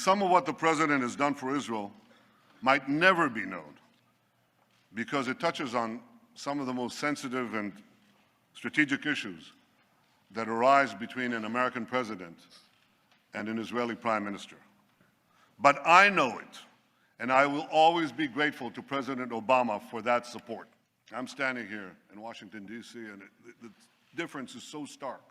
Some of what the president has done for Israel might never be known because it touches on some of the most sensitive and strategic issues that arise between an American president and an Israeli prime minister. But I know it, and I will always be grateful to President Obama for that support. I'm standing here in Washington, D.C., and the difference is so stark.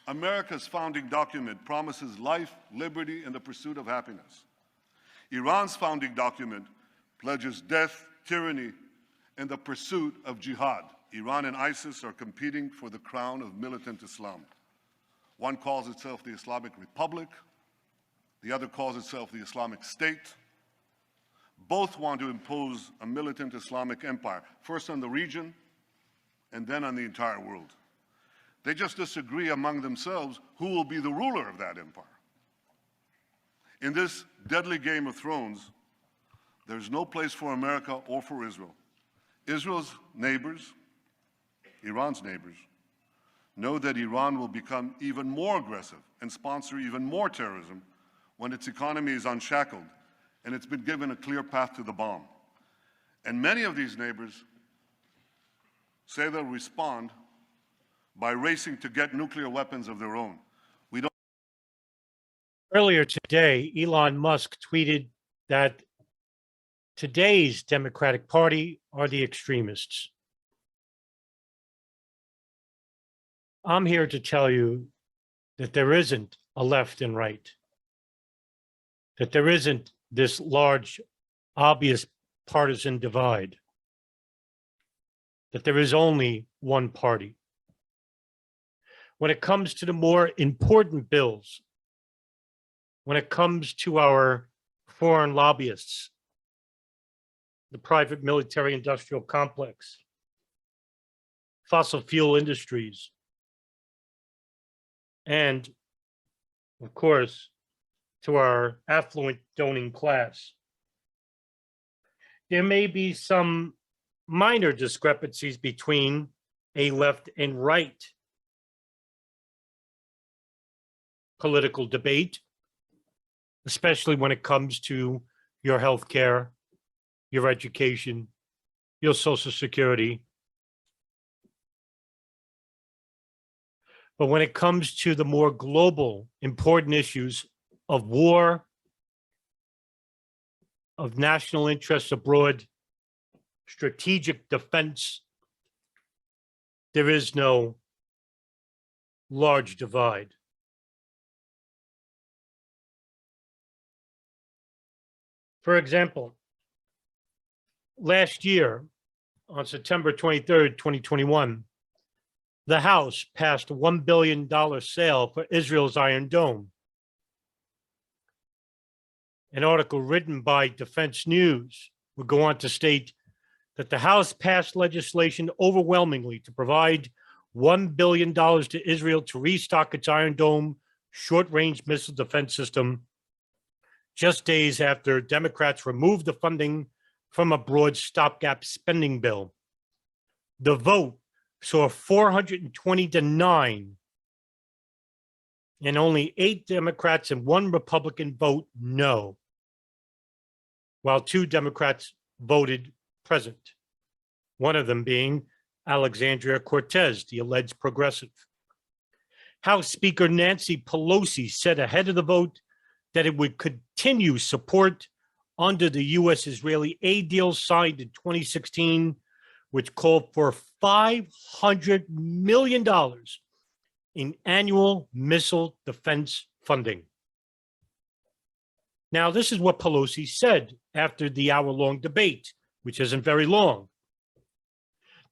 America's founding document promises life, liberty, and the pursuit of happiness. Iran's founding document pledges death, tyranny, and the pursuit of jihad. Iran and ISIS are competing for the crown of militant Islam. One calls itself the Islamic Republic, the other calls itself the Islamic State. Both want to impose a militant Islamic empire, first on the region and then on the entire world. They just disagree among themselves who will be the ruler of that empire. In this deadly Game of Thrones, there's no place for America or for Israel. Israel's neighbors, Iran's neighbors, know that Iran will become even more aggressive and sponsor even more terrorism when its economy is unshackled and it's been given a clear path to the bomb. And many of these neighbors say they'll respond by racing to get nuclear weapons of their own. Earlier today, Elon Musk tweeted that today's Democratic Party are the extremists. I'm here to tell you that there isn't a left and right, that there isn't this large, obvious partisan divide, that there is only one party. When it comes to the more important bills, when it comes to our foreign lobbyists, the private military industrial complex, fossil fuel industries, and of course, to our affluent doning class, there may be some minor discrepancies between a left and right political debate, especially when it comes to your health care, your education, your Social Security. But when it comes to the more global, important issues of war, of national interests abroad, strategic defense, there is no large divide. For example, last year, on September 23rd, 2021, the House passed a $1 billion sale for Israel's Iron Dome. An article written by Defense News would go on to state that the House passed legislation overwhelmingly to provide $1 billion to Israel to restock its Iron Dome short-range missile defense system, just days after Democrats removed the funding from a broad stopgap spending bill. The vote saw 420 to 9, and only 8 Democrats and 1 Republican vote no, while 2 Democrats voted present, one of them being Alexandria Cortez, the alleged progressive. House Speaker Nancy Pelosi said ahead of the vote that it would continue support under the U.S.-Israeli aid deal signed in 2016, which called for $500 million in annual missile defense funding. Now, this is what Pelosi said after the hour-long debate, which isn't very long.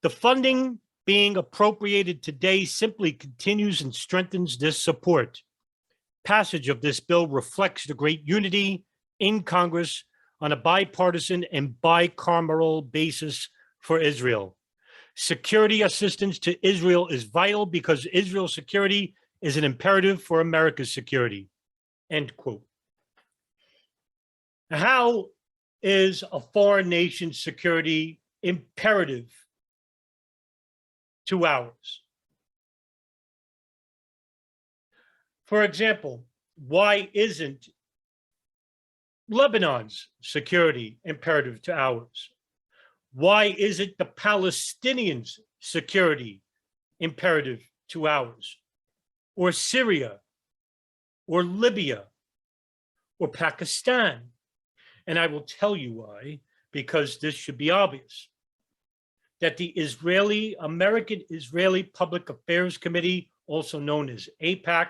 The funding being appropriated today simply continues and strengthens this support. Passage of this bill reflects the great unity in Congress on a bipartisan and bicameral basis for Israel. Security assistance to Israel is vital because Israel's security is an imperative for America's security. End quote. How is a foreign nation's security imperative to ours? For example, why isn't Lebanon's security imperative to ours? Why is it the Palestinians' security imperative to ours? Or Syria, or Libya, or Pakistan? And I will tell you why, because this should be obvious. That the American Israeli Public Affairs Committee, also known as AIPAC,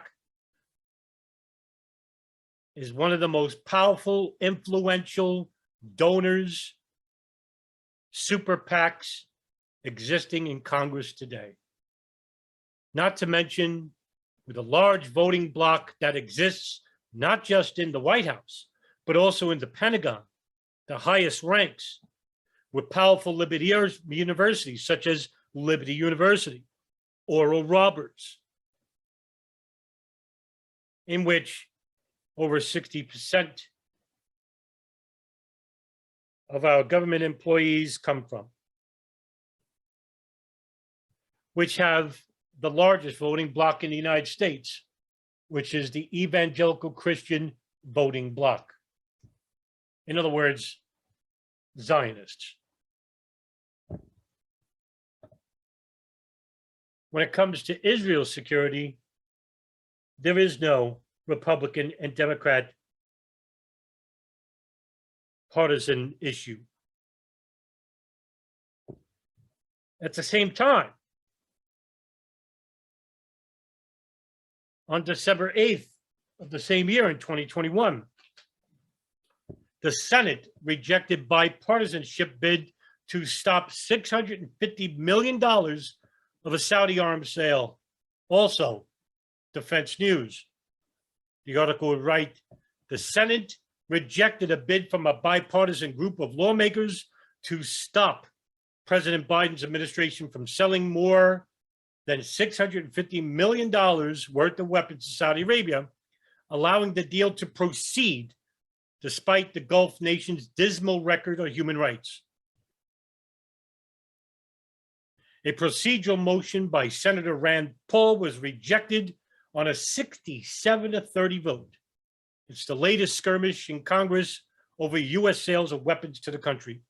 is one of the most powerful, influential donors, super PACs existing in Congress today. Not to mention with a large voting bloc that exists not just in the White House, but also in the Pentagon, the highest ranks, with powerful liberty universities such as Liberty University, Oral Roberts, in which over 60% of our government employees come from, which have the largest voting bloc in the United States, which is the evangelical Christian voting bloc. In other words, Zionists. When it comes to Israel's security, there is no Republican and Democrat partisan issue. At the same time, on December 8th of the same year in 2021, the Senate rejected bipartisanship bid to stop $650 million of a Saudi arms sale. Also, Defense News. The article would write, the Senate rejected a bid from a bipartisan group of lawmakers to stop President Biden's administration from selling more than $650 million worth of weapons to Saudi Arabia, allowing the deal to proceed despite the Gulf nation's dismal record on human rights. A procedural motion by Senator Rand Paul was rejected on a 67-30 vote. It's the latest skirmish in Congress over U.S. sales of weapons to the country.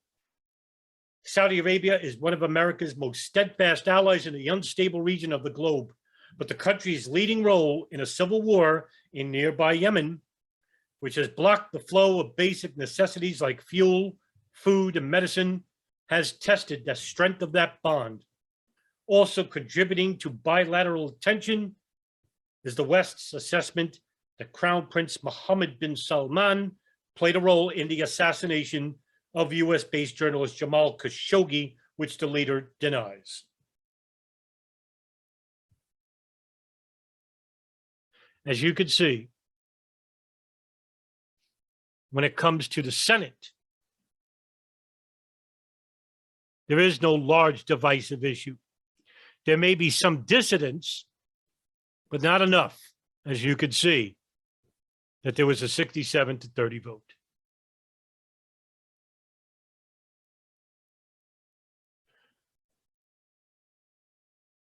Saudi Arabia is one of America's most steadfast allies in the unstable region of the globe, but the country's leading role in a civil war in nearby Yemen, which has blocked the flow of basic necessities like fuel, food, and medicine, has tested the strength of that bond. Also contributing to bilateral tension is the West's assessment that Crown Prince Mohammed bin Salman played a role in the assassination of US-based journalist Jamal Khashoggi, which the leader denies. As you can see, when it comes to the Senate, there is no large divisive issue. There may be some dissidents, but not enough, as you could see, that there was a 67-30 vote.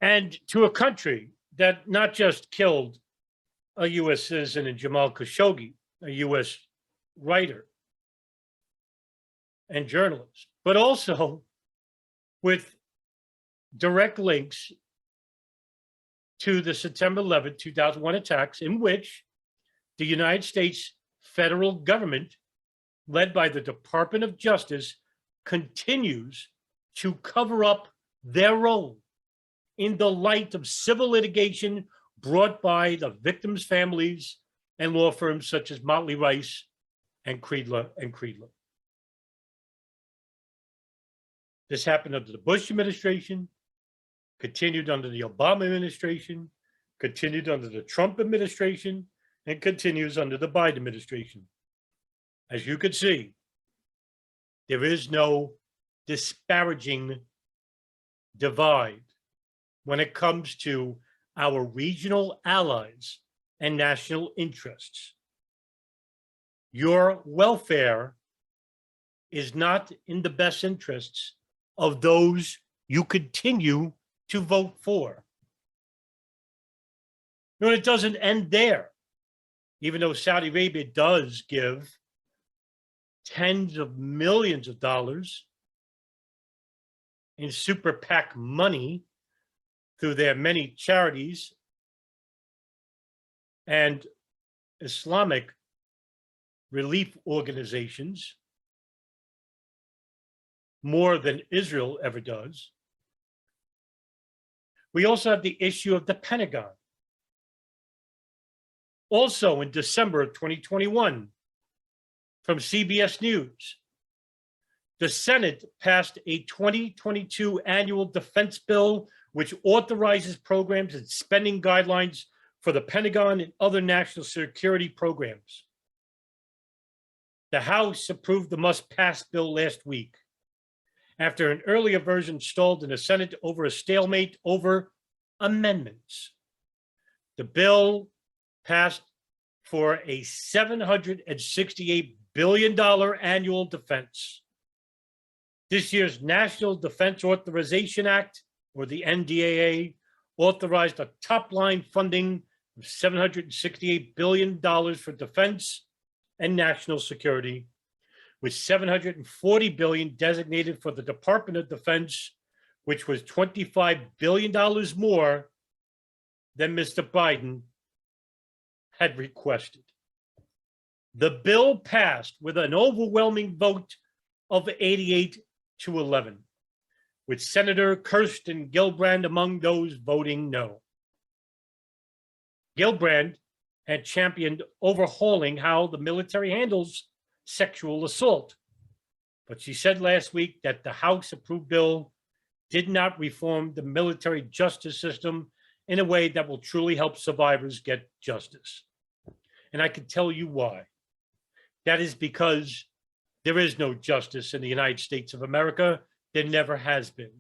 And to a country that not just killed a U.S. citizen in Jamal Khashoggi, a U.S. writer and journalist, but also with direct links to the September 11, 2001 attacks, in which the United States federal government, led by the Department of Justice, continues to cover up their role in the light of civil litigation brought by the victims' families and law firms such as Motley Rice and Creedler and Creedler. This happened under the Bush administration, continued under the Obama administration, continued under the Trump administration, and continues under the Biden administration. As you can see, there is no disparaging divide when it comes to our regional allies and national interests. Your welfare is not in the best interests of those you continue to vote for. No, it doesn't end there. Even though Saudi Arabia does give tens of millions of dollars in super PAC money through their many charities and Islamic relief organizations, more than Israel ever does. We also have the issue of the Pentagon. Also in December of 2021, from CBS News, the Senate passed a 2022 annual defense bill which authorizes programs and spending guidelines for the Pentagon and other national security programs. The House approved the must-pass bill last week after an earlier version stalled in the Senate over a stalemate over amendments. The bill passed for a $768 billion annual defense. This year's National Defense Authorization Act, or the NDAA, authorized a top-line funding of $768 billion for defense and national security, with $740 billion designated for the Department of Defense, which was $25 billion more than Mr. Biden had requested. The bill passed with an overwhelming vote of 88-11, with Senator Kirsten Gillibrand among those voting no. Gillibrand had championed overhauling how the military handles sexual assault, but she said last week that the House-approved bill did not reform the military justice system in a way that will truly help survivors get justice. And I can tell you why. That is because there is no justice in the United States of America. There never has been.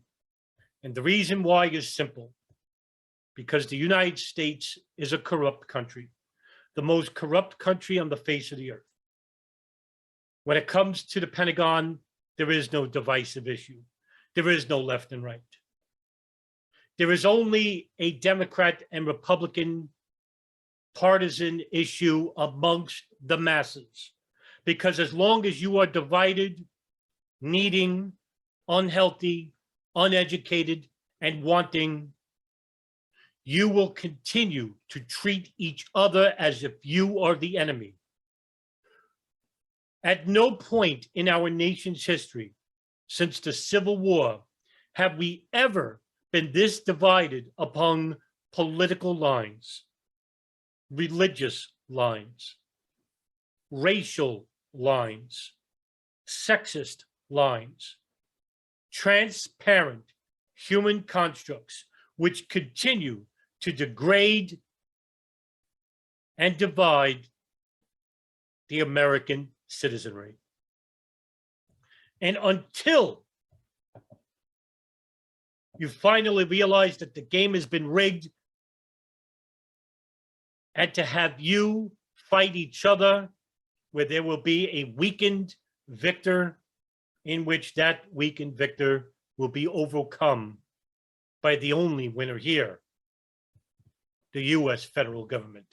And the reason why is simple. Because the United States is a corrupt country, the most corrupt country on the face of the earth. When it comes to the Pentagon, there is no divisive issue. There is no left and right. There is only a Democrat and Republican partisan issue amongst the masses. Because as long as you are divided, needing, unhealthy, uneducated, and wanting, you will continue to treat each other as if you are the enemy. At no point in our nation's history since the Civil War have we ever been this divided upon political lines, religious lines, racial lines, sexist lines, transparent human constructs which continue to degrade and divide the American citizenry. And until you finally realize that the game has been rigged and to have you fight each other where there will be a weakened victor in which that weakened victor will be overcome by the only winner here, the US federal government.